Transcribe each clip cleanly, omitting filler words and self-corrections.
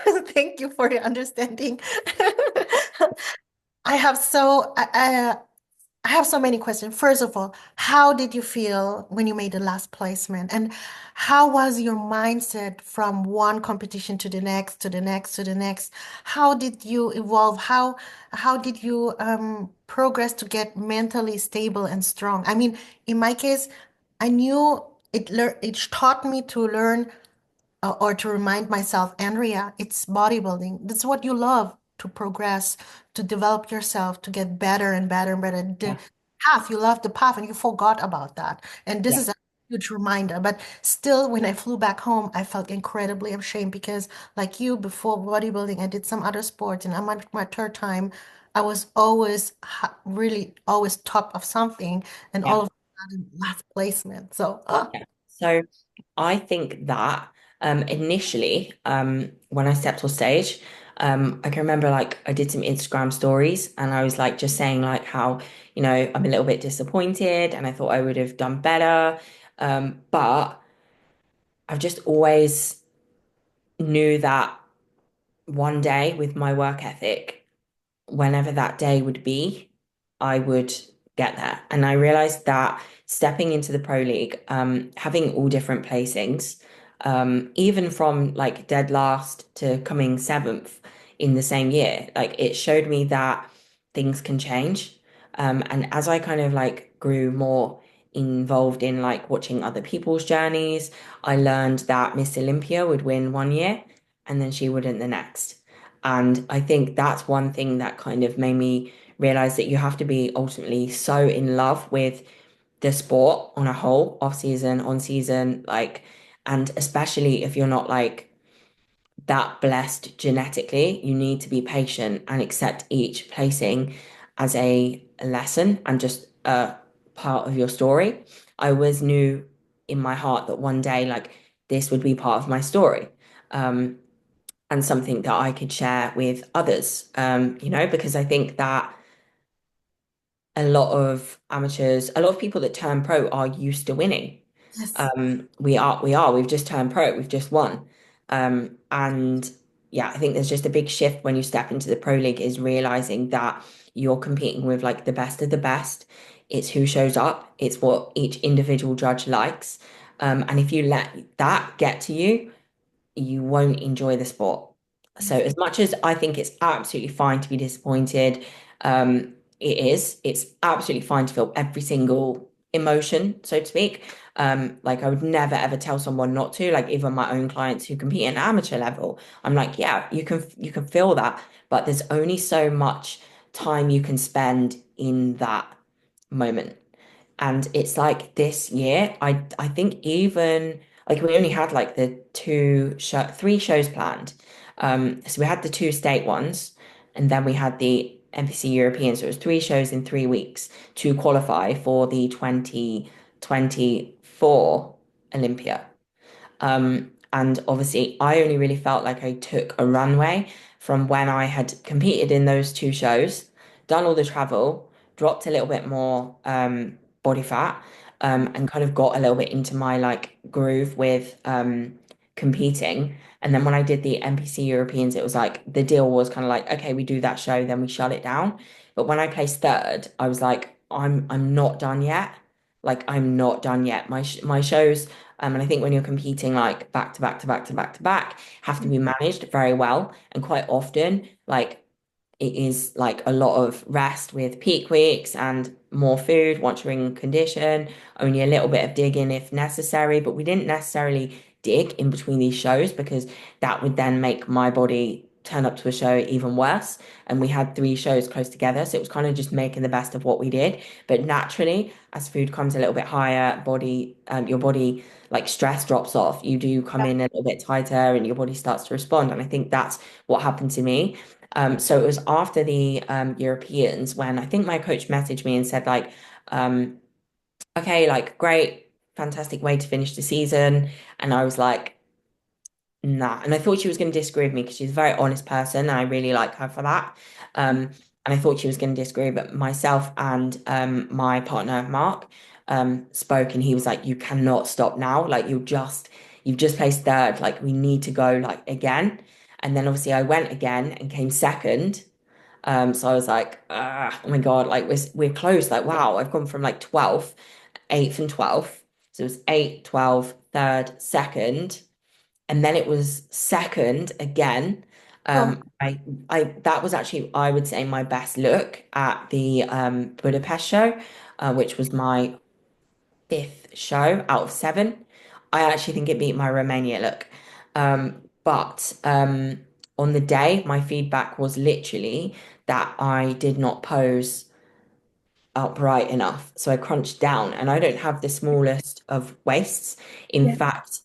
Thank you for your understanding. I have so I have so many questions. First of all, how did you feel when you made the last placement? And how was your mindset from one competition to the next, to the next, to the next? How did you evolve? How did you progress to get mentally stable and strong? I mean, in my case, I knew it taught me to learn or to remind myself, Andrea, it's bodybuilding. That's what you love to progress, to develop yourself, to get better and better and better. The Yeah, path, you love the path and you forgot about that. And this yeah, is a huge reminder. But still, when I flew back home, I felt incredibly ashamed because, like you, before bodybuilding, I did some other sports. And I'm at my third time, I was always really always top of something. And all yeah, of a sudden, last placement. So, yeah. So I think that initially, when I stepped on stage, I can remember like I did some Instagram stories and I was like just saying like how, I'm a little bit disappointed and I thought I would have done better. But I've just always knew that one day with my work ethic, whenever that day would be, I would get there. And I realized that stepping into the Pro League, having all different placings, even from like dead last to coming seventh in the same year, like it showed me that things can change. And as I kind of like grew more involved in like watching other people's journeys, I learned that Miss Olympia would win one year and then she wouldn't the next. And I think that's one thing that kind of made me realize that you have to be ultimately so in love with the sport on a whole, off season, on season, like, and especially if you're not like that blessed genetically, you need to be patient and accept each placing as a lesson and just a part of your story. I always knew in my heart that one day, like, this would be part of my story. Um, and something that I could share with others, because I think that a lot of amateurs, a lot of people that turn pro are used to winning. yes. We've just turned pro, we've just won. And yeah, I think there's just a big shift when you step into the pro league is realizing that you're competing with like the best of the best. It's who shows up, it's what each individual judge likes. And if you let that get to you, you won't enjoy the sport. So Yes. as much as I think it's absolutely fine to be disappointed, it is. It's absolutely fine to feel every single emotion, so to speak. Like I would never ever tell someone not to, like even my own clients who compete at an amateur level. I'm like, yeah, you can feel that, but there's only so much time you can spend in that moment. And it's like this year, I think even like we only had like three shows planned. So we had the two state ones, and then we had the NPC European. So it was three shows in 3 weeks to qualify for the 2024 Olympia. And obviously, I only really felt like I took a runway from when I had competed in those two shows, done all the travel, dropped a little bit more body fat, and kind of got a little bit into my like groove with competing. And then when I did the NPC Europeans, it was like the deal was kind of like, okay, we do that show, then we shut it down. But when I placed third, I was like, I'm not done yet. Like I'm not done yet. My shows and I think when you're competing like back to back to back to back to back, have to be managed very well. And quite often, like it is like a lot of rest with peak weeks and more food once you're in condition, only a little bit of digging if necessary. But we didn't necessarily dig in between these shows because that would then make my body turn up to a show even worse. And we had three shows close together. So it was kind of just making the best of what we did. But naturally, as food comes a little bit higher, your body like stress drops off. You do come in a little bit tighter and your body starts to respond. And I think that's what happened to me. So it was after the Europeans when I think my coach messaged me and said like, um, okay, like great, fantastic way to finish the season. And I was like, nah. And I thought she was going to disagree with me because she's a very honest person and I really like her for that. And I thought she was going to disagree, but myself and my partner, Mark, spoke and he was like, you cannot stop now. Like you've just placed third. Like we need to go like again. And then obviously I went again and came second. So I was like, ah, oh my God, like we're close. Like, wow, I've gone from like 12th, 8th and 12th. So it was 8, 12, third, second. And then it was second again. Oh, I that was actually, I would say, my best look at the Budapest show, which was my fifth show out of seven. I actually think it beat my Romania look. But on the day, my feedback was literally that I did not pose upright enough. So I crunched down, and I don't have the smallest of waists. In yeah. fact,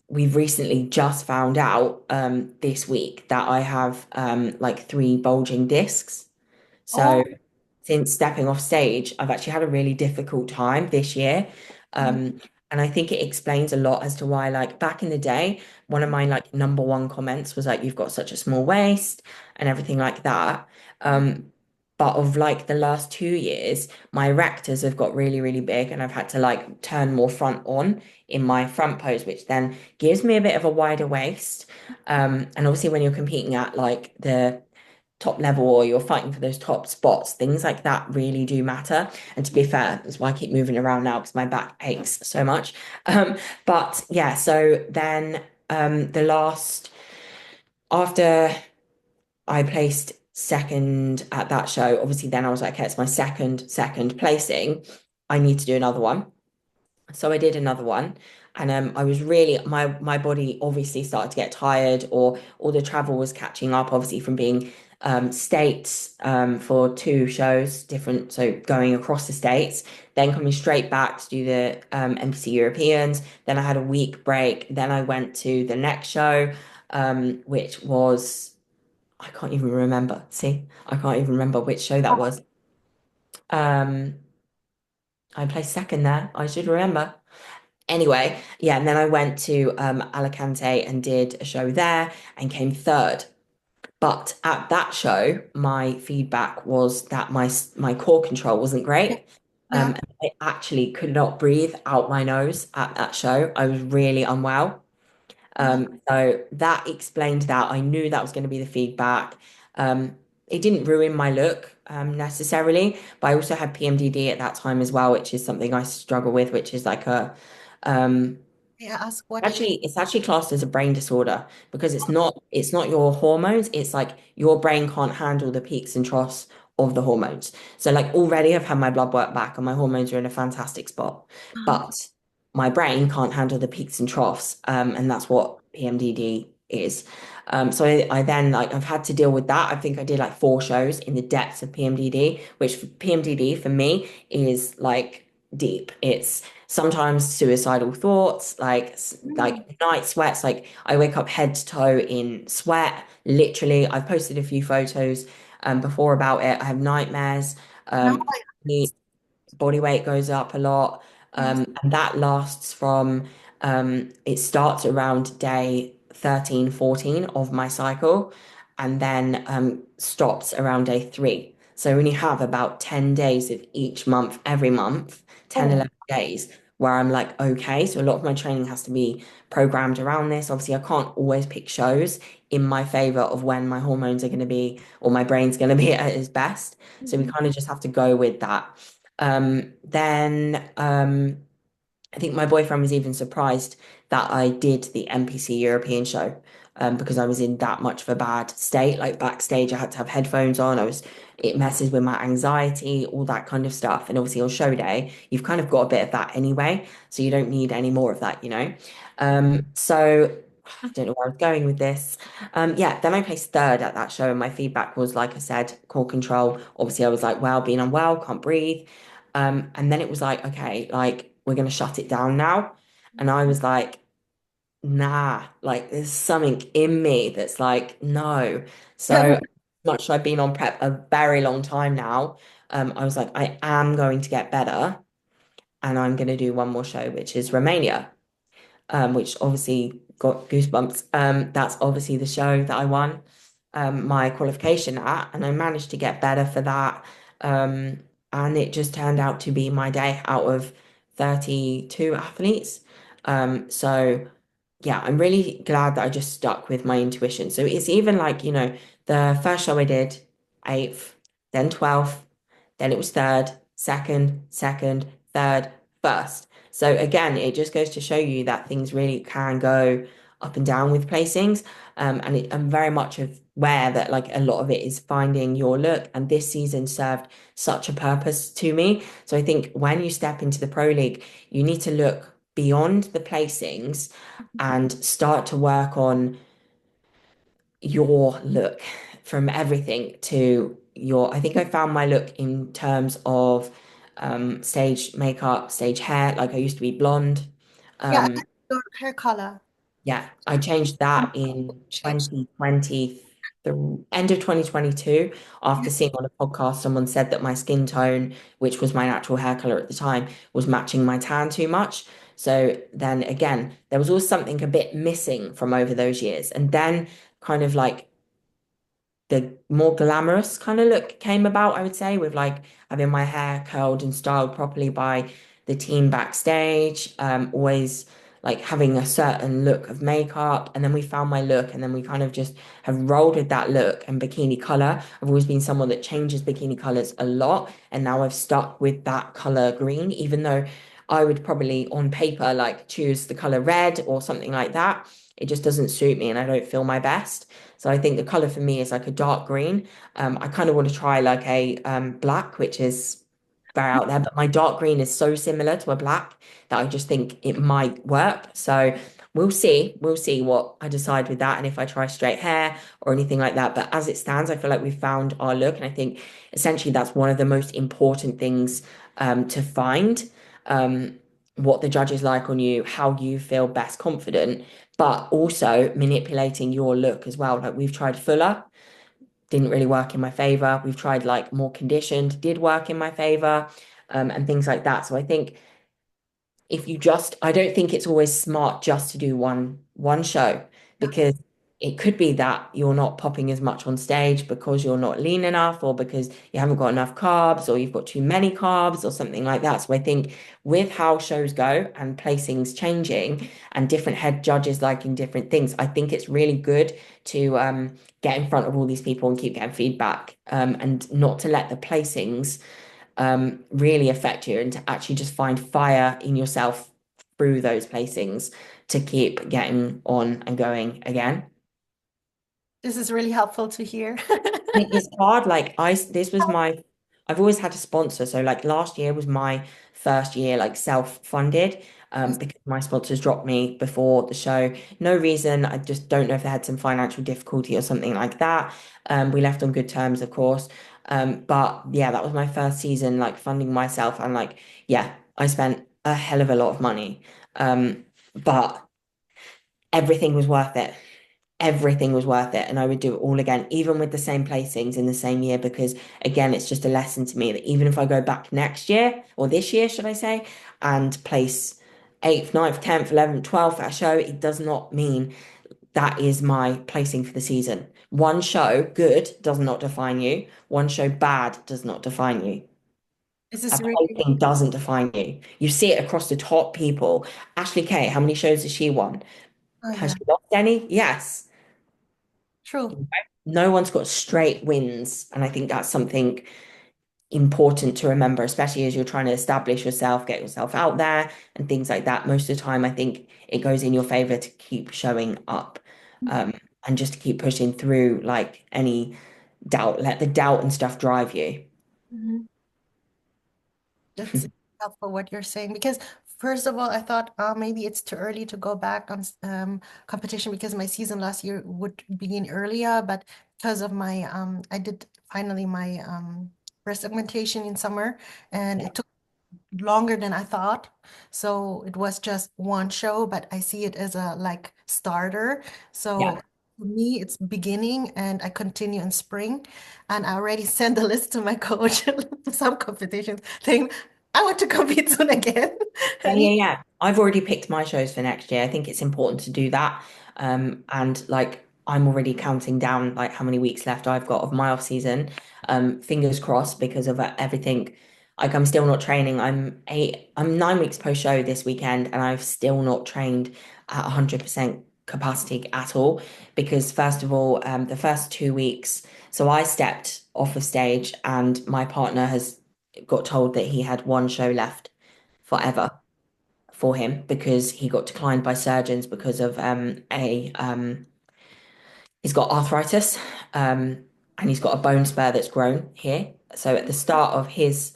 we've recently just found out this week that I have like three bulging discs. So Oh, since stepping off stage, I've actually had a really difficult time this year. mm, Um, and I think it explains a lot as to why, like back in the day, one of my like number one comments was like, you've got such a small waist and everything like that. But of like the last 2 years, my rectors have got really, really big, and I've had to like turn more front on in my front pose, which then gives me a bit of a wider waist. And obviously, when you're competing at like the top level or you're fighting for those top spots, things like that really do matter. And to be fair, that's why I keep moving around now because my back aches so much. But yeah, so then the last after I placed second at that show, obviously then I was like, okay, it's my second placing. I need to do another one. So I did another one, and I was really my body obviously started to get tired, or all the travel was catching up, obviously from being states for two shows different, so going across the states, then coming straight back to do the NPC Europeans. Then I had a week break. Then I went to the next show, which was I can't even remember. See, I can't even remember which show that oh, was. Um, I placed second there. I should remember. Anyway, yeah, and then I went to Alicante and did a show there and came third. But at that show, my feedback was that my core control wasn't yeah. great. Yeah. And I actually could not breathe out my nose at that show. I was really unwell. Oh, So that explained that. I knew that was going to be the feedback. It didn't ruin my look necessarily, but I also had PMDD at that time as well, which is something I struggle with, which is like a um, yeah. Ask what is it? it's actually classed as a brain disorder because it's not your hormones. It's like your brain can't handle the peaks and troughs of the hormones. So like already I've had my blood work back and my hormones are in a fantastic spot. But my brain can't handle the peaks and troughs. And that's what PMDD is. So I then like I've had to deal with that. I think I did like four shows in the depths of PMDD, which PMDD for me is like deep. It's sometimes suicidal thoughts, Mm. like night sweats. Like I wake up head to toe in sweat. Literally, I've posted a few photos before about it. I have nightmares. No, The body weight goes up a lot, yes. and that lasts from it starts around day 13, 14 of my cycle, and then stops around day three. So when you have about 10 days of each month, every month, 10, Oh, 11 days, where I'm like, okay, so a lot of my training has to be programmed around this. Obviously, I can't always pick shows in my favor of when my hormones are going to be or my brain's going to be at its best. So we mhm. kind of just have to go with that. Then I think my boyfriend was even surprised that I did the NPC European show because I was in that much of a bad state. Like backstage, I had to have headphones on. It messes with my anxiety, all that kind of stuff. And obviously on show day, you've kind of got a bit of that anyway, so you don't need any more of that, you know? So I don't know where I was going with this. Yeah, then I placed third at that show, and my feedback was, like I said, core control. Obviously, I was like, well, being unwell, can't breathe. And then it was like, okay, like we're gonna shut it down now. And I was like, nah, like there's something in me that's like, no. So much I've been on prep a very long time now. I was like, I am going to get better, and I'm gonna do one more show, which is Romania, which obviously got goosebumps. That's obviously the show that I won my qualification at, and I managed to get better for that. Um, and it just turned out to be my day out of 32 athletes. So yeah, I'm really glad that I just stuck with my intuition. So it's even like, the first show I did, eighth, then 12th, then it was third, second, third, first. So again, it just goes to show you that things really can go up and down with placings. I'm very much aware that like a lot of it is finding your look, and this season served such a purpose to me. So I think when you step into the Pro League, you need to look beyond the placings and start to work on your look, from everything to your, I think I found my look in terms of stage makeup, stage hair. Like I used to be blonde. Yeah, I Um, like your hair color. yeah, I changed that in Change. 2020, the end of 2022, after seeing on a podcast someone said that my skin tone, which was my natural hair color at the time, was matching my tan too much. So then again, there was always something a bit missing from over those years. And then kind of like the more glamorous kind of look came about, I would say, with like having my hair curled and styled properly by the team backstage, always like having a certain look of makeup. And then we found my look, and then we kind of just have rolled with that look and bikini color. I've always been someone that changes bikini colors a lot, and now I've stuck with that color green, even though I would probably on paper like choose the color red or something like that. It just doesn't suit me and I don't feel my best. So I think the color for me is like a dark green. I kind of want to try like a black, which is very out there, but my dark green is so similar to a black that I just think it might work. So we'll see. We'll see what I decide with that and if I try straight hair or anything like that. But as it stands, I feel like we've found our look. And I think essentially that's one of the most important things to find. What the judges like on you, how you feel best confident, but also manipulating your look as well. Like we've tried fuller, didn't really work in my favor. We've tried like more conditioned, did work in my favor, and things like that. So I think if you just, I don't think it's always smart just to do one show, Yeah. because it could be that you're not popping as much on stage because you're not lean enough, or because you haven't got enough carbs, or you've got too many carbs or something like that. So I think with how shows go and placings changing and different head judges liking different things, I think it's really good to get in front of all these people and keep getting feedback, and not to let the placings really affect you, and to actually just find fire in yourself through those placings to keep getting on and going again. This is really helpful to hear. It's hard. Like this was my, I've always had a sponsor. So like last year was my first year like self-funded, because my sponsors dropped me before the show. No reason. I just don't know if they had some financial difficulty or something like that. We left on good terms, of course. But yeah, that was my first season like funding myself, and like yeah, I spent a hell of a lot of money. But everything was worth it. Everything was worth it, and I would do it all again, even with the same placings in the same year, because again, it's just a lesson to me that even if I go back next year, or this year, should I say, and place eighth, ninth, 10th, 11th, 12th at a show, it does not mean that is my placing for the season. One show good does not define you. One show bad does not define you. This A is really, placing doesn't define you. You see it across the top people. Ashley Kay, how many shows has she won? oh Has yeah, she lost any? Yes. true. No one's got straight wins. And I think that's something important to remember, especially as you're trying to establish yourself, get yourself out there and things like that. Most of the time, I think it goes in your favor to keep showing up, and just to keep pushing through like any doubt. Let the doubt and stuff drive you. Mhm. That's helpful what you're saying because first of all, I thought maybe it's too early to go back on competition because my season last year would begin earlier, but because of my I did finally my breast augmentation in summer, and Yeah. it took longer than I thought. So it was just one show, but I see it as a like starter. So Yeah. for me, it's beginning and I continue in spring. And I already sent the list to my coach to some competitions saying, I want to compete soon again. Yeah, And yeah, he, yeah. I've already picked my shows for next year. I think it's important to do that. And like I'm already counting down like how many weeks left I've got of my off season. Fingers crossed because of everything. Like I'm still not training. I'm 9 weeks post show this weekend, and I've still not trained at 100% capacity at all. Because first of all, the first 2 weeks, so I stepped off of stage and my partner has got told that he had one show left forever for him because he got declined by surgeons because of a he's got arthritis, and he's got a bone spur that's grown here. So at the start of his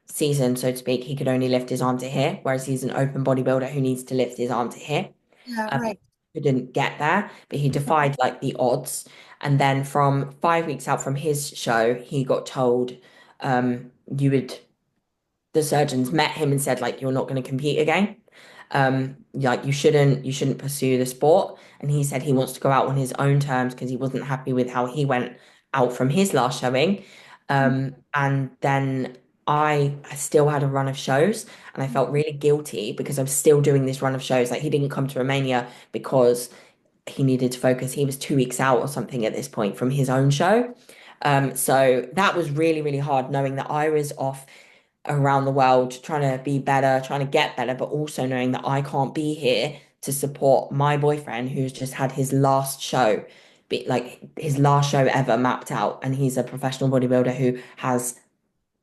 season, so to speak, he could only lift his arm to here, whereas he's an open bodybuilder who needs to lift his arm to here. Yeah, Um, right. couldn't get there, but he defied like the odds. And then from 5 weeks out from his show, he got told, you would the surgeons met him and said like you're not going to compete again. Like you shouldn't pursue the sport. And he said he wants to go out on his own terms because he wasn't happy with how he went out from his last showing. And then I still had a run of shows and I felt really guilty because I was still doing this run of shows. Like he didn't come to Romania because he needed to focus. He was 2 weeks out or something at this point from his own show. So that was really, really hard knowing that I was off around the world trying to be better, trying to get better, but also knowing that I can't be here to support my boyfriend who's just had his last show, be like his last show ever mapped out, and he's a professional bodybuilder who has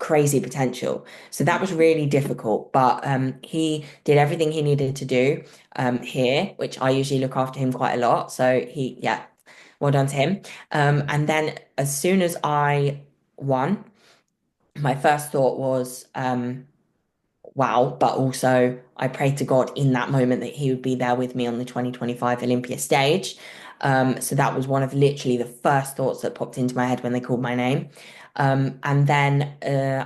crazy potential. So that was really difficult, but he did everything he needed to do here, which I usually look after him quite a lot. So yeah, well done to him. And then as soon as I won, my first thought was, wow, but also I prayed to God in that moment that he would be there with me on the 2025 Olympia stage. So that was one of literally the first thoughts that popped into my head when they called my name. And then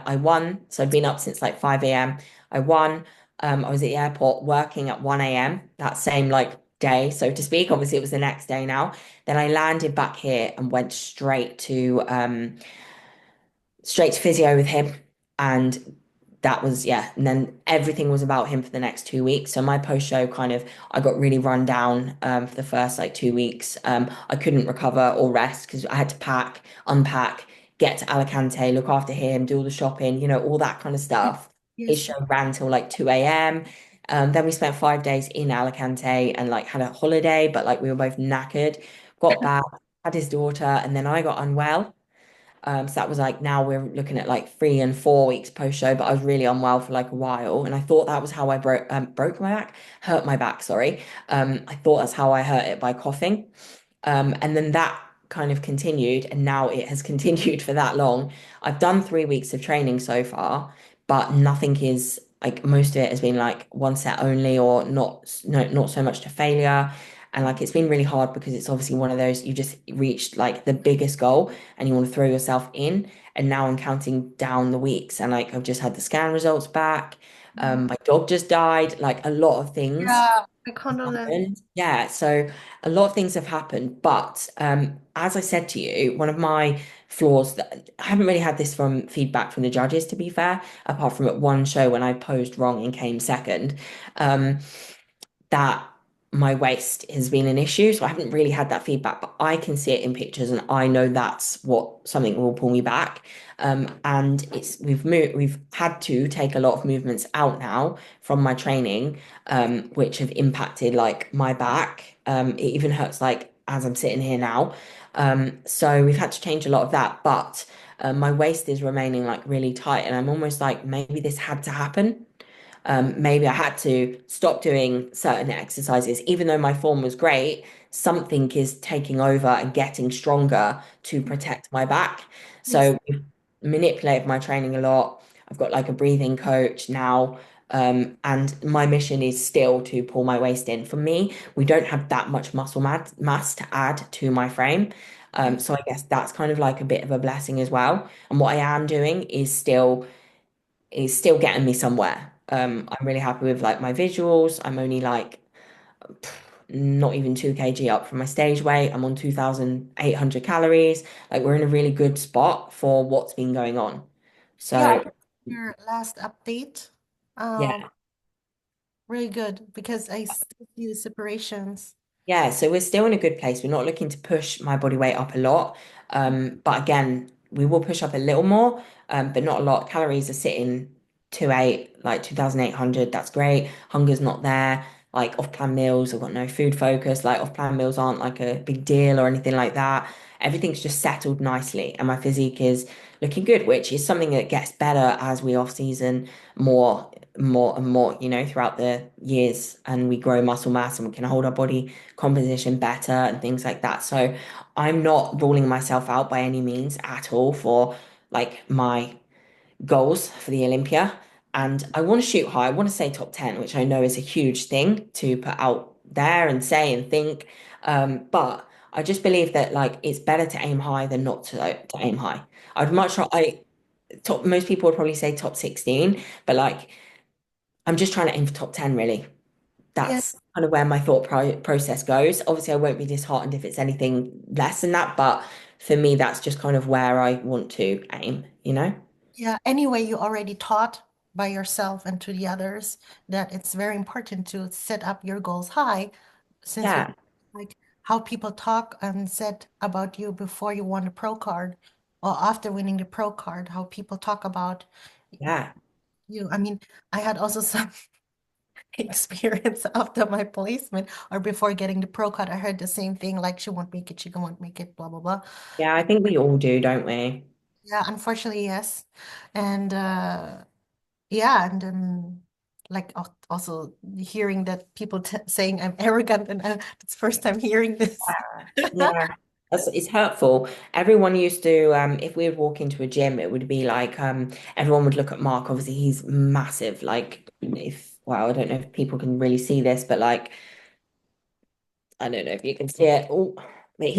I won. So I'd been up since like 5 a.m. I won. I was at the airport working at 1 a.m. that same like day, so to speak. Obviously, it was the next day now. Then I landed back here and went straight to physio with him. And that was, yeah. And then everything was about him for the next 2 weeks. So my post show kind of, I got really run down for the first like 2 weeks. I couldn't recover or rest because I had to pack, unpack, get to Alicante, look after him, do all the shopping, all that kind of stuff. His Yes. show ran till like 2 a.m. Then we spent 5 days in Alicante and like had a holiday, but like we were both knackered, got back, had his daughter, and then I got unwell. So that was like now we're looking at like 3 and 4 weeks post show, but I was really unwell for like a while, and I thought that was how I broke my back, hurt my back, sorry. I thought that's how I hurt it by coughing. And then that kind of continued, and now it has continued for that long. I've done 3 weeks of training so far, but nothing is like most of it has been like one set only or not, no, not so much to failure. And like it's been really hard because it's obviously one of those you just reached like the biggest goal and you want to throw yourself in. And now I'm counting down the weeks, and like I've just had the scan results back. My dog just died. Like a lot of things Yeah, my condolence. happened. Yeah, so a lot of things have happened, but as I said to you, one of my flaws that I haven't really had this from feedback from the judges, to be fair, apart from at one show when I posed wrong and came second, um, that my waist has been an issue. So I haven't really had that feedback, but I can see it in pictures and I know that's what something will pull me back. And we've had to take a lot of movements out now from my training, which have impacted like my back. It even hurts like as I'm sitting here now. So we've had to change a lot of that, but my waist is remaining like really tight, and I'm almost like maybe this had to happen. Maybe I had to stop doing certain exercises, even though my form was great. Something is taking over and getting stronger to protect my back. Yes. So we've manipulated my training a lot. I've got like a breathing coach now. And my mission is still to pull my waist in. For me, we don't have that much muscle mass to add to my frame. So I guess that's kind of like a bit of a blessing as well. And what I am doing is still getting me somewhere. I'm really happy with like my visuals. I'm only like not even 2 kg up from my stage weight. I'm on 2,800 calories. Like we're in a really good spot for what's been going on. Yeah, I So can see your last update. Um, yeah, really good because I still see the separations. yeah. So we're still in a good place. We're not looking to push my body weight up a lot. But again, we will push up a little more, but not a lot. Calories are sitting 2,800. That's great. Hunger's not there. like off-plan meals. I've got no food focus. Like off-plan meals aren't like a big deal or anything like that. Everything's just settled nicely, and my physique is looking good, which is something that gets better as we off season more and more, throughout the years, and we grow muscle mass and we can hold our body composition better and things like that. So I'm not ruling myself out by any means at all for like my goals for the Olympia. And I want to shoot high. I want to say top 10, which I know is a huge thing to put out there and say and think. But I just believe that like it's better to aim high than not to aim high. I'd much rather most people would probably say top 16, but like I'm just trying to aim for top 10 really. Yeah, That's kind of where my thought process goes. Obviously, I won't be disheartened if it's anything less than that, but for me, that's just kind of where I want to aim, you know? yeah. Anyway, you already taught by yourself and to the others that it's very important to set up your goals high, since we Yeah, like how people talk and said about you before you won the pro card or after winning the pro card, how people talk about yeah. you. I mean, I had also some experience after my placement or before getting the pro card. I heard the same thing, like she won't make it, she won't make it, blah blah blah. Yeah, I think we all do, don't we? Yeah, unfortunately, yes. And yeah, and like also hearing that people t saying I'm arrogant, and it's first time hearing this. Yeah. It's hurtful. Everyone used to, if we would walk into a gym, it would be like, everyone would look at Mark. Obviously, he's massive. Like, wow, I don't know if people can really see this, but like, I don't know if you can see it. Oh, but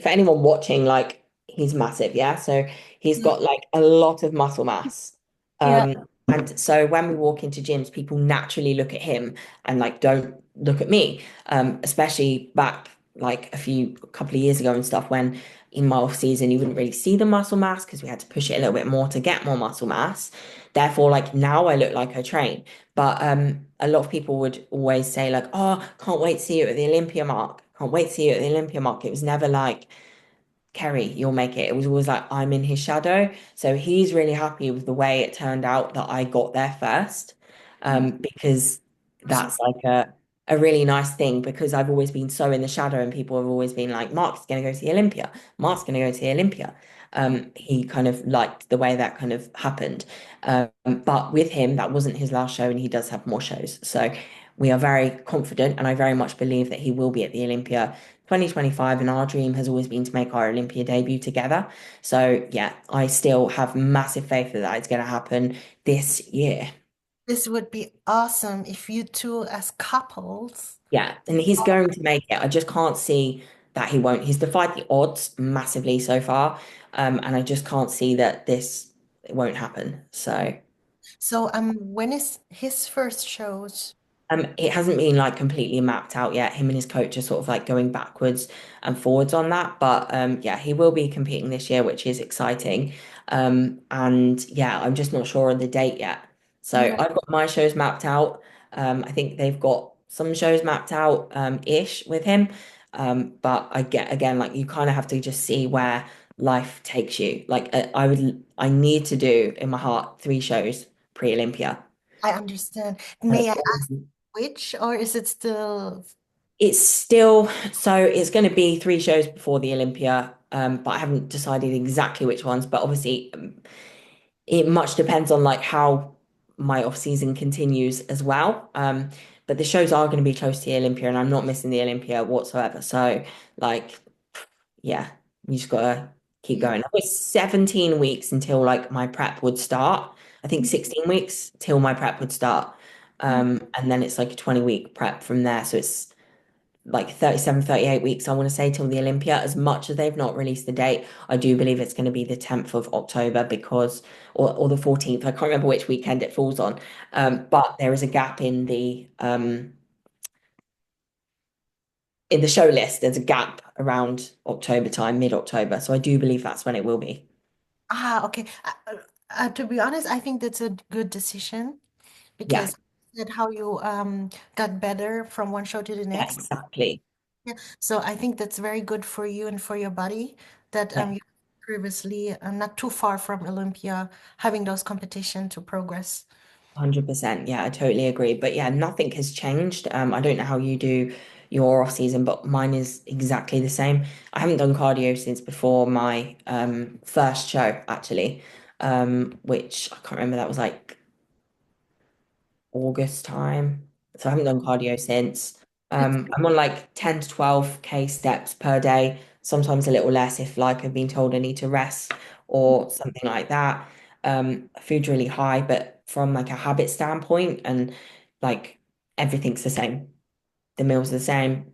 for anyone watching, like he's massive, yeah. So he's Yeah, got like a lot of muscle mass. yeah, And so when we walk into gyms, people naturally look at him and like don't look at me. Especially back like a couple of years ago and stuff when in my off season you wouldn't really see the muscle mass because we had to push it a little bit more to get more muscle mass. Therefore, like now I look like I train. But a lot of people would always say like, "Oh, can't wait to see you at the Olympia mark. Can't wait to see you at the Olympia mark." It was never like, "Kerry, you'll make it." It was always like, "I'm in his shadow." So he's really happy with the way it turned out that I got there first, yeah. because So that's like a really nice thing because I've always been so in the shadow and people have always been like, "Mark's going to go to the Olympia. Mark's going to go to the Olympia." He kind of liked the way that kind of happened. But with him, that wasn't his last show, and he does have more shows. So we are very confident, and I very much believe that he will be at the Olympia 2025. And our dream has always been to make our Olympia debut together. So yeah, I still have massive faith that it's going to happen this year. this would be awesome if you two as couples. Yeah, and he's going to make it. I just can't see that he won't. He's defied the odds massively so far, and I just can't see that this won't happen. So. So when is his first shows? It hasn't been like completely mapped out yet. Him and his coach are sort of like going backwards and forwards on that. But yeah, he will be competing this year, which is exciting. And yeah, I'm just not sure on the date yet. So Yeah, I've got my shows mapped out. I think they've got some shows mapped out ish with him. But I get again, like you kind of have to just see where life takes you. Like I need to do in my heart 3 shows pre-Olympia. I understand. Uh, May I ask which, or is it still? It's still, so it's going to be 3 shows before the Olympia, but I haven't decided exactly which ones. But obviously, it much depends on like how my off season continues as well. But the shows are going to be close to the Olympia, and I'm not missing the Olympia whatsoever. So, like, yeah, you just gotta keep Yeah. going. I've got 17 weeks until like my prep would start. I think 16 weeks till my prep would start. And then it's like a 20-week prep from there. So it's like 37, 38 weeks, I want to say, till the Olympia. As much as they've not released the date, I do believe it's going to be the 10th of October because, or the 14th. I can't remember which weekend it falls on. But there is a gap in the show list. There's a gap around October time, mid-October. So I do believe that's when it will be. Okay. To be honest, I think that's a good decision Yeah, because that how you got better from one show to the yeah, next. exactly. Yeah. So I think that's very good for you and for your body that Yeah. you previously not too far from Olympia having those competition to progress. 100%. Yeah, I totally agree. But yeah, nothing has changed. I don't know how you do your off season, but mine is exactly the same. I haven't done cardio since before my first show, actually, which I can't remember. That was like August time. So I haven't done cardio since. It's I'm on like 10 to 12K steps per day, sometimes a little less if like I've been told I need to rest or something like that. Food's really high, but from like a habit standpoint and like everything's the same. The meals are the same,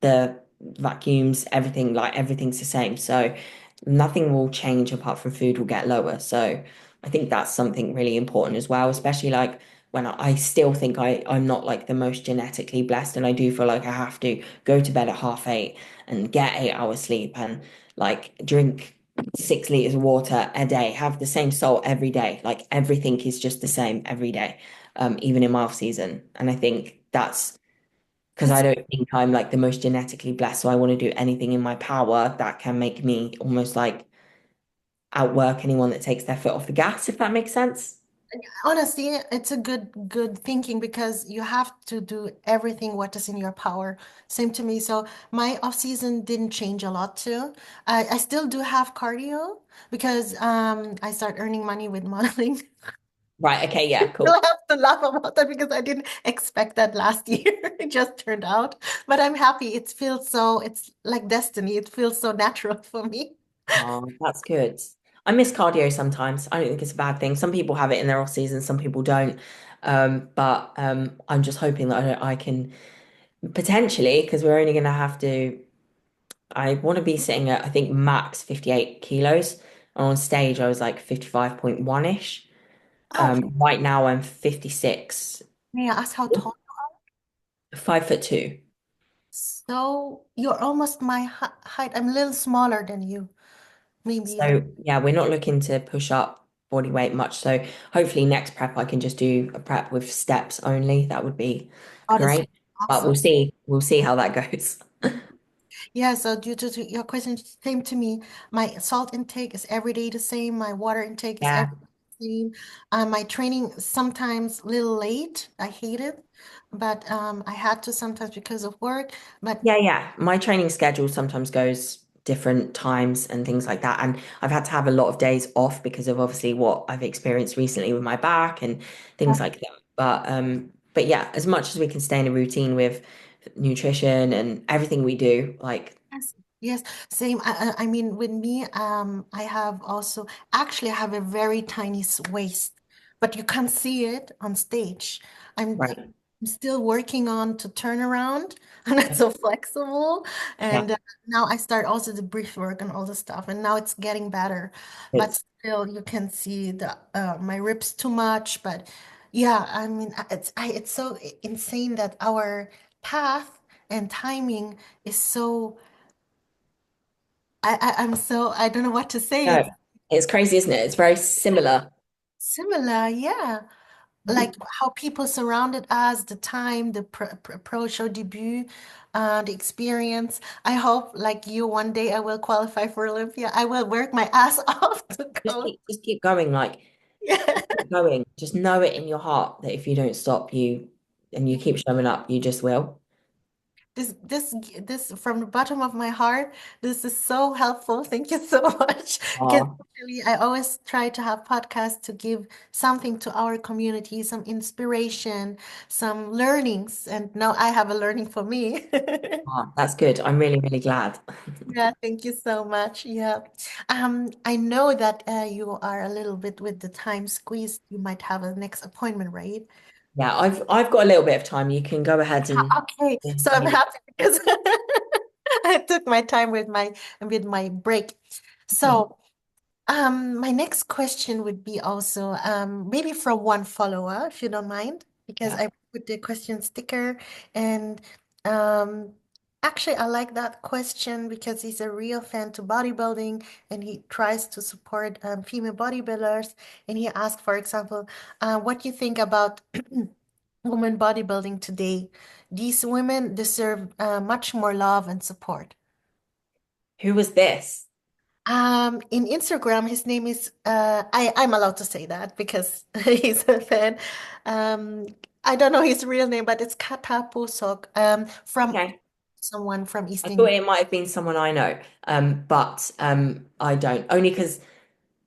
the vacuums, everything, like everything's the same. So nothing will change apart from food will get lower. So I think that's something really important as well, especially like when I still think I'm not like the most genetically blessed and I do feel like I have to go to bed at 8:30 and get 8 hours sleep and like drink 6 liters of water a day, have the same salt every day. Like everything is just the same every day, even in my off season. And I think that's because I it's don't think I'm like the most genetically blessed. So I want to do anything in my power that can make me almost like outwork anyone that takes their foot off the gas, if that makes sense. honestly, it's a good thinking because you have to do everything what is in your power. Same to me. So my off season didn't change a lot too. I still do have cardio because I start earning money with modeling. Right. Okay. Yeah. You'll Cool. have to laugh about that because I didn't expect that last year. It just turned out. But I'm happy. It feels so, it's like destiny. It feels so natural for me. Oh, that's good. I miss cardio sometimes. I don't think it's a bad thing. Some people have it in their off season, some people don't. But I'm just hoping that I can potentially, because we're only going to have to, I want to be sitting at, I think, max 58 kilos. And on stage, I was like 55.1-ish. Okay. Right now I'm 56, May I ask how tall? 5'2". So you're almost my height. I'm a little smaller than you. Maybe like, So yeah, we're not looking to push up body weight much. So hopefully next prep I can just do a prep with steps only. That would be oh, that's great. But we'll awesome. see. We'll see how that goes. Yeah, so due to your question, same to me. My salt intake is every day the same. My water intake is Yeah. every day the same. My training sometimes a little late. I hate it, but I had to sometimes because of work. But Yeah, yeah. My training schedule sometimes goes different times and things like that. And I've had to have a lot of days off because of obviously what I've experienced recently with my back and things like that. But yeah, as much as we can stay in a routine with nutrition and everything we do, like yes, yes, same. I mean, with me, I have also actually I have a very tiny waist, but you can't see it on stage. right. I'm still working on to turn around. I'm not so flexible, Yeah. and now I start also the brief work and all the stuff, and now it's getting better. But It's still, you can see the my ribs too much. But yeah, I mean, it's so insane that our path and timing is so. I'm so I don't know what to say. no, It's it's crazy, isn't it? It's very similar. similar, yeah. Like how people surrounded us, the time, the pro show debut, the experience. I hope, like you, one day I will qualify for Olympia. I will work my ass off to go. Just keep going, like Yeah. just keep going. Just know it in your heart that if you don't stop, you and you keep showing up, you just will. This from the bottom of my heart. This is so helpful. Thank you so much. Because Oh, actually, I always try to have podcasts to give something to our community, some inspiration, some learnings. And now I have a learning for me. oh, that's good. I'm really, really glad. Yeah, thank you so much. Yeah. I know that you are a little bit with the time squeezed. You might have a next appointment, right? Yeah, I've got a little bit of time. You can go ahead and Okay, so I'm happy because I took my time with my break. So, my next question would be also maybe from one follower, if you don't mind, because yeah. I put the question sticker and um, actually I like that question because he's a real fan to bodybuilding and he tries to support female bodybuilders. And he asked, for example, what do you think about women bodybuilding today? These women deserve much more love and support. Who was this? In Instagram, his name is I'm allowed to say that because he's a fan. Um, I don't know his real name, but it's Katapusok, from Okay. someone from I East thought India. it might have been someone I know, but I don't. Only because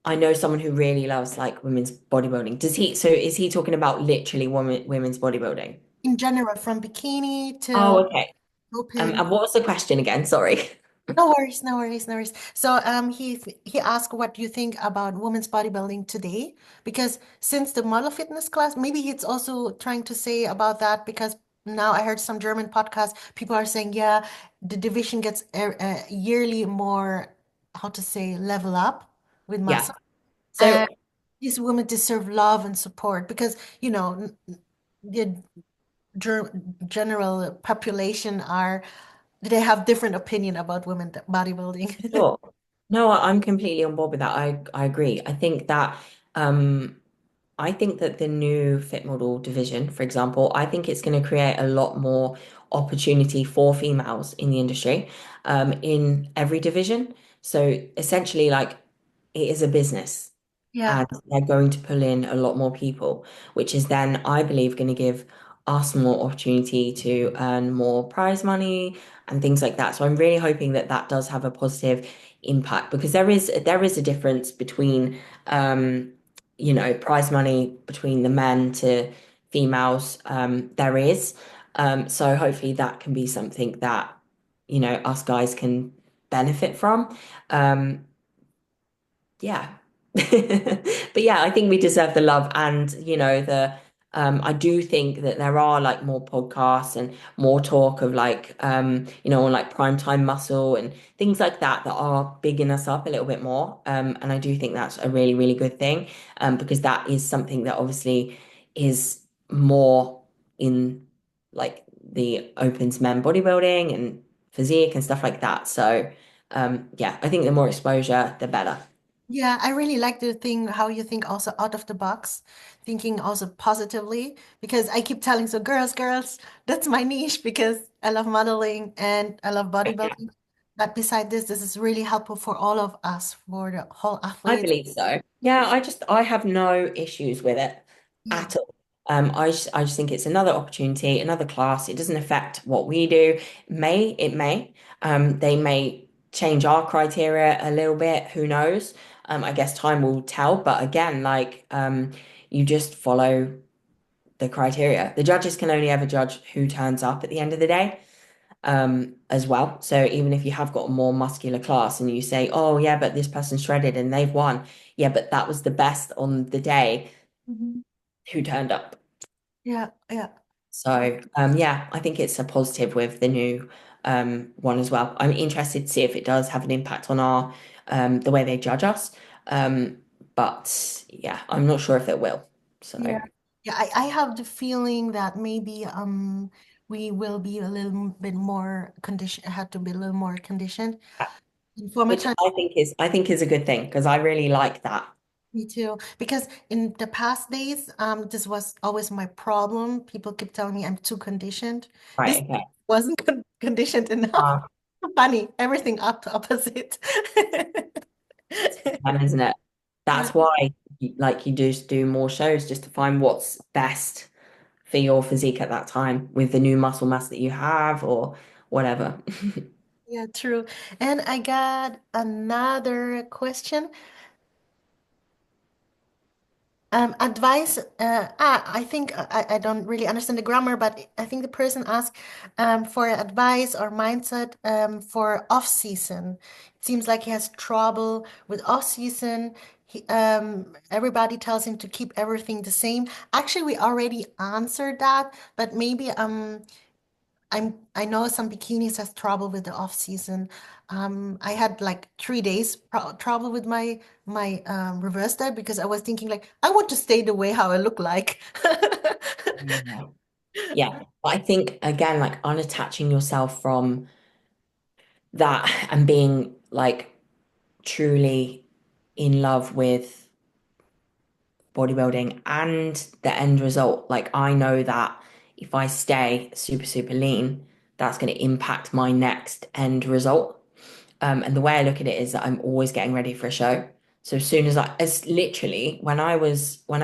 I know someone who really loves like women's bodybuilding. Does he? So is he talking about literally women's bodybuilding? In general, from bikini Oh, to okay. open. And what was the question again? Sorry. No worries, no worries, no worries. So he asked what do you think about women's bodybuilding today? Because since the model fitness class, maybe he's also trying to say about that because now I heard some German podcasts, people are saying, yeah, the division gets yearly more, how to say, level up with Yeah. muscle. So, And these women deserve love and support because, the ger general population are they have different opinion about women bodybuilding. sure. No, I'm completely on board with that. I agree. Um I think that the new fit model division, for example, I think it's going to create a lot more opportunity for females in the industry, in every division. So essentially, like it is a business Yeah. and they're going to pull in a lot more people, which is then, I believe, going to give us more opportunity to earn more prize money and things like that. So I'm really hoping that that does have a positive impact because there is a difference between prize money between the men to females. There is. So hopefully that can be something that, us guys can benefit from. Um, yeah. But yeah, I think we deserve the love and I do think that there are like more podcasts and more talk of like on like primetime muscle and things like that are bigging us up a little bit more. And I do think that's a really, really good thing. Because that is something that obviously is more in like the opens men bodybuilding and physique and stuff like that. So yeah, I think the more exposure, the better. Yeah, I really like the thing how you think also out of the box, thinking also positively, because I keep telling so girls, that's my niche because I love modeling and I love bodybuilding. But beside this is really helpful for all of us, for the whole I athletes. believe so. Yeah, I have no issues with it Yeah. at all. I just think it's another opportunity, another class. It doesn't affect what we do. It may. They may change our criteria a little bit. Who knows? I guess time will tell. But again, like you just follow the criteria. The judges can only ever judge who turns up at the end of the day, as well. So even if you have got a more muscular class and you say, oh yeah, but this person's shredded and they've won. Yeah, but that was the best on the day Mhm. who turned up. Yeah, yeah. So yeah, I think it's a positive with the new one as well. I'm interested to see if it does have an impact on our the way they judge us. Um, but yeah, I'm not sure if it will. So Yeah. Yeah, I have the feeling that maybe we will be a little bit more conditioned, have to be a little more conditioned. For my which time, I think is a good thing because I really like that. me too. Because in the past days, this was always my problem. People keep telling me I'm too conditioned. This Right, okay. wasn't conditioned enough. Funny, everything up opposite. Fun, isn't it? Yeah. That's why you just do more shows just to find what's best for your physique at that time with the new muscle mass that you have or whatever. Yeah, true. And I got another question. Advice, I think I don't really understand the grammar, but I think the person asked for advice or mindset for off season. It seems like he has trouble with off season. Everybody tells him to keep everything the same. Actually, we already answered that, but maybe I know some bikinis has trouble with the off season. I had like 3 days trouble with my reverse diet because I was thinking like I want to stay the way how I look like. Yeah. Yeah. But I think again, like unattaching yourself from that and being like truly in love with bodybuilding and the end result. Like I know that if I stay super, super lean, that's going to impact my next end result. And the way I look at it is that I'm always getting ready for a show. So as soon as as literally when I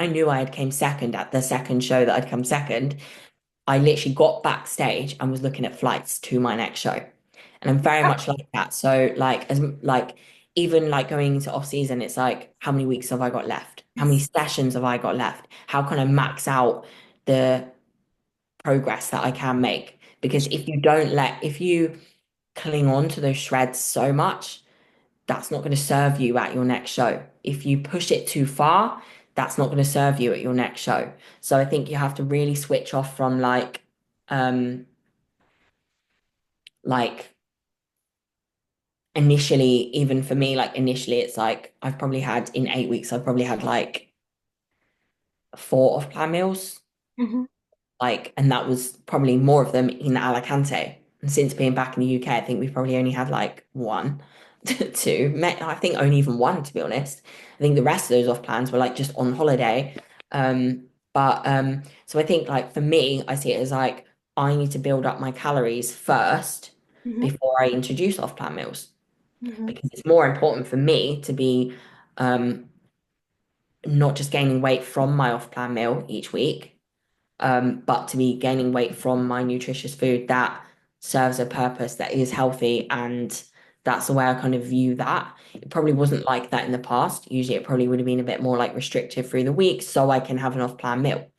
knew I had came second at the second show that I'd come second, I literally got backstage and was looking at flights to my next show. And I'm very much like that. So like even like going into off season, it's like how many weeks have I got left? How many Yes. sessions have I got left? How can I max out the progress that I can make? Because if you cling on to those shreds so much, that's not going to serve you at your next show. If you push it too far, that's not going to serve you at your next show. So I think you have to really switch off from like initially, even for me, like initially it's like I've probably had in 8 weeks, I've probably had like four off-plan meals. Mhm. Like, and that was probably more of them in Alicante. And since being back in the UK, I think we've probably only had like one, two. I think only even one, to be honest. I think the rest of those off plans were like just on holiday. So I think like for me, I see it as like I need to build up my calories first Mhm. before I introduce off plan meals Mhm. because it's more important for me to be um not just gaining weight from my off plan meal each week but to be gaining weight from my nutritious food that serves a purpose that is healthy. And that's the way I kind of view that. It probably wasn't like that in the past. Usually it probably would have been a bit more like restrictive through the week so I can have an off-plan meal,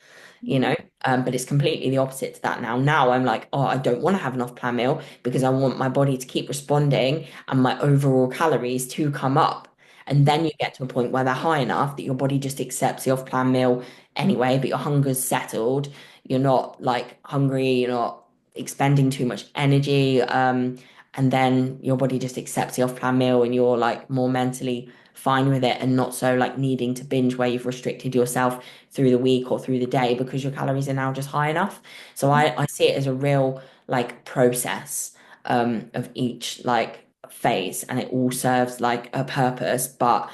you Mhm. know. But it's completely the opposite to that now. Now I'm like, oh, I don't want to have an off-plan meal because I want my body to keep responding and my overall calories to come up. And then you get to a point where they're high enough that your body just accepts the off-plan meal anyway, but your hunger's settled. You're not like hungry, you're not expending too much energy. And then your body just accepts the off-plan meal and you're like more mentally fine with it and not so like needing to binge where you've restricted yourself through the week or through the day because your calories are now just high enough. So I see it as a real like process of each like phase and it all serves like a purpose, but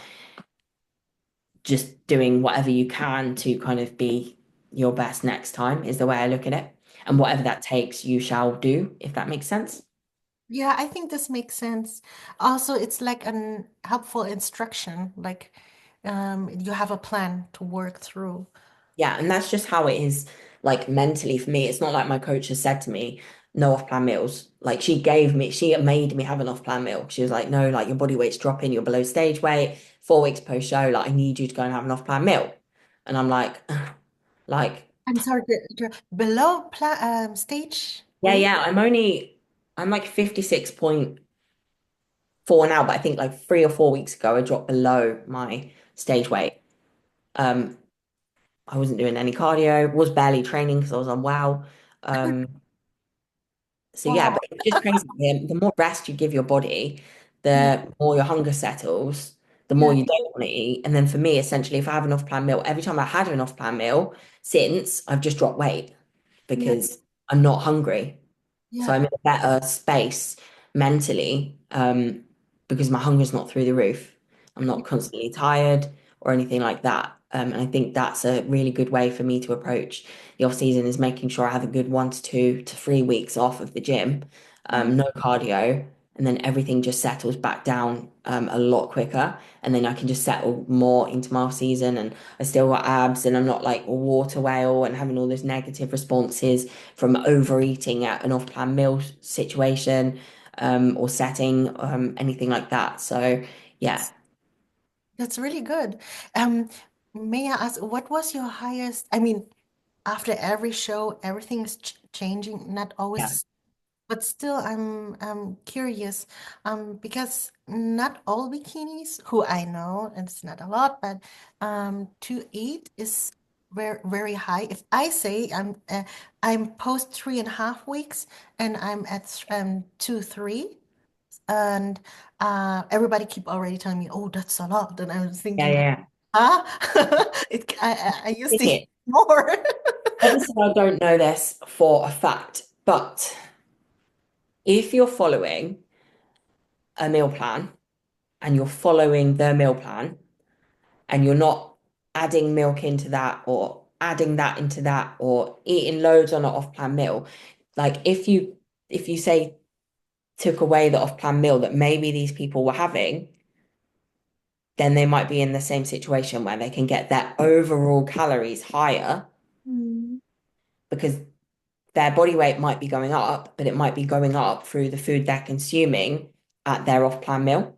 just doing whatever you can to kind of be your best next time is the way I look at it. And whatever that takes, you shall do, if that makes sense. Yeah, I think this makes sense. Also, it's like an helpful instruction, like you have a plan to work through. Yeah, and that's just how it is, like mentally for me. It's not like my coach has said to me, no off-plan meals. Like she made me have an off-plan meal. She was like, no, like your body weight's dropping, you're below stage weight, 4 weeks post show, like I need you to go and have an off-plan meal. And I'm like, like, I'm sorry, below pla stage yeah, weight. yeah, I'm like 56.4 now, but I think like 3 or 4 weeks ago I dropped below my stage weight. Um, I wasn't doing any cardio, was barely training because I was on wow. Um, so yeah, Wow. but it's just crazy. The more rest you give your body, Yeah, the more your hunger settles, the more yeah, you don't want to eat. And then for me, essentially, if I have an off-plan meal, every time I had an off-plan meal since, I've just dropped weight yeah, because I'm not hungry. So yeah. I'm in a better space mentally, because my hunger's not through the roof. I'm not constantly tired or anything like that. And I think that's a really good way for me to approach the off season is making sure I have a good 1 to 2 to 3 weeks off of the gym, Mhm. no cardio, and then everything just settles back down a lot quicker. And then I can just settle more into my off season and I still got abs and I'm not like a water whale and having all those negative responses from overeating at an off-plan meal situation or setting, anything like that. So yeah, That's really good. Um, may I ask, what was your highest? I mean, after every show, everything's ch changing, not yeah, always. But still, I'm curious, because not all bikinis, who I know, and it's not a lot, but 2.8 is very high. If I say I'm post 3.5 weeks and I'm at 2.3, and everybody keep already telling me, oh, that's a lot, and I was yeah, thinking, yeah. ah, I used to eat Okay. more. Obviously, I don't know this for a fact, but if you're following a meal plan and you're following the meal plan and you're not adding milk into that or adding that into that or eating loads on an off-plan meal, like if you say took away the off-plan meal that maybe these people were having, then they might be in the same situation where they can get their overall calories higher Mm. because their body weight might be going up, but it might be going up through the food they're consuming at their off-plan meal.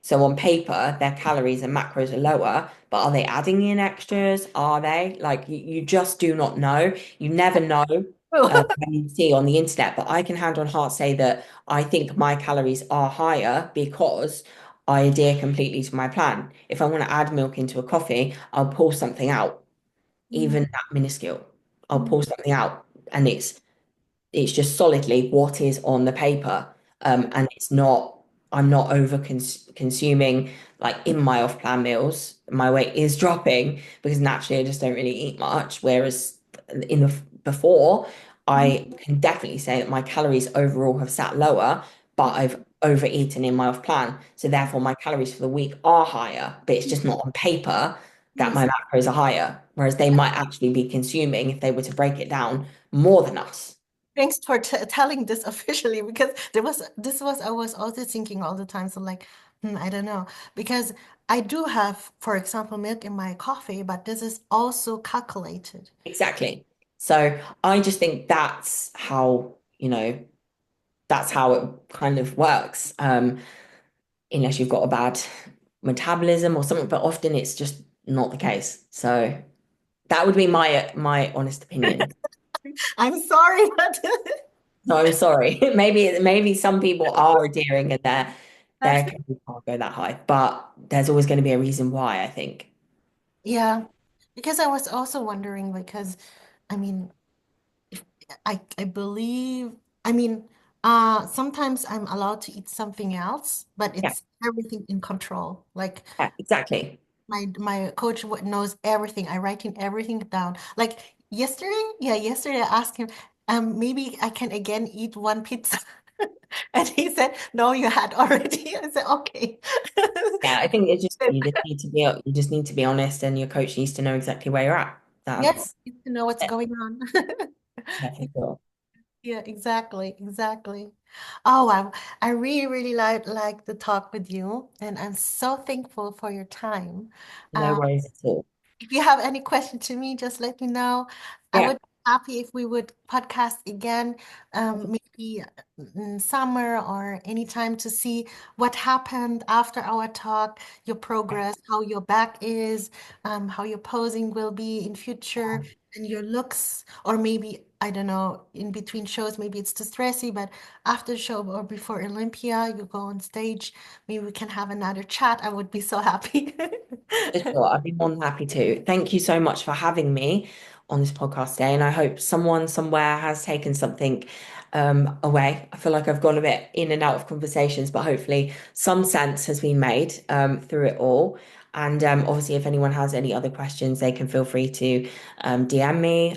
So on paper, their calories and macros are lower, but are they adding in extras? Are they? Like you just do not know. You never know when you see on the internet. But I can hand on heart say that I think my calories are higher because I adhere completely to my plan. If I want to add milk into a coffee, I'll pull something out, Mm. even that minuscule. I'll Mm. pull something out, and it's just solidly what is on the paper. And I'm not over consuming like in my off-plan meals. My weight is dropping because naturally I just don't really eat much. Whereas in the before, Mm. I can definitely say that my calories overall have sat lower, but I've overeaten in my off-plan. So therefore my calories for the week are higher, but it's just not on paper that Yes. my macros are higher. Whereas they might actually be consuming, if they were to break it down, more than us. Thanks for t telling this officially because this was I was also thinking all the time. So like, I don't know because I do have, for example, milk in my coffee, but this is also calculated. Exactly. So I just think that's how, that's how it kind of works. Unless you've got a bad metabolism or something, but often it's just not the case. So that would be my honest opinion. I'm sorry, but So I'm sorry. Maybe some people are adhering and their that's calories can't go that high, but there's always going to be a reason why, I think. yeah. Because I was also wondering because I mean, if I believe I mean, sometimes I'm allowed to eat something else, but Yeah, it's everything in control. Like yeah, exactly. my coach knows everything. I write in everything down. Like yesterday, yeah, yesterday I asked him, maybe I can again eat one pizza. And he said, no, you had already. I said, okay. Yeah, I think it's just you just need to be honest, and your coach needs to know exactly where you're at. Yes, That's you need to know what's it. going on. Yeah, for sure. Yeah, exactly, exactly. Oh, I really, really like the talk with you, and I'm so thankful for your time. No Um, worries at all. If you have any question to me, just let me know. I Yeah, would be happy if we would podcast again, maybe in summer or anytime to see what happened after our talk, your progress, how your back is, how your posing will be in future, and your looks, or maybe, I don't know, in between shows, maybe it's too stressy, but after show or before Olympia, you go on stage, maybe we can have another chat. I would be so happy. for sure. I'd be more than happy to. Thank you so much for having me on this podcast today, and I hope someone somewhere has taken something away. I feel like I've gone a bit in and out of conversations, but hopefully some sense has been made through it all. And obviously, if anyone has any other questions, they can feel free to DM me.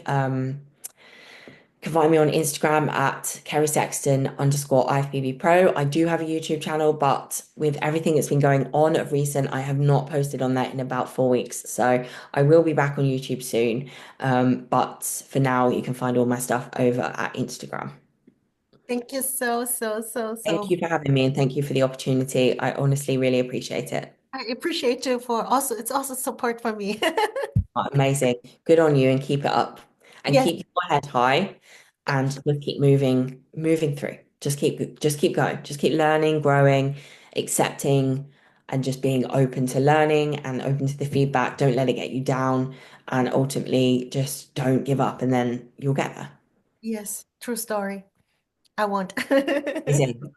You can find me on Instagram at Kerry Sexton _ IFBB Pro. I do have a YouTube channel, but with everything that's been going on of recent, I have not posted on that in about 4 weeks. So I will be back on YouTube soon. But for now, you can find all my stuff over at Instagram. Thank you so, so, so, Thank so. you for having me and thank you for the opportunity. I honestly really appreciate it. I appreciate you for also, it's also support for me. Amazing. Good on you and keep it up and Yes, keep your head high and just keep moving through. Just keep going. Just keep learning, growing, accepting and just being open to learning and open to the feedback. Don't let it get you down and ultimately just don't give up and then you'll get there. yes, true story. I won't. Amazing.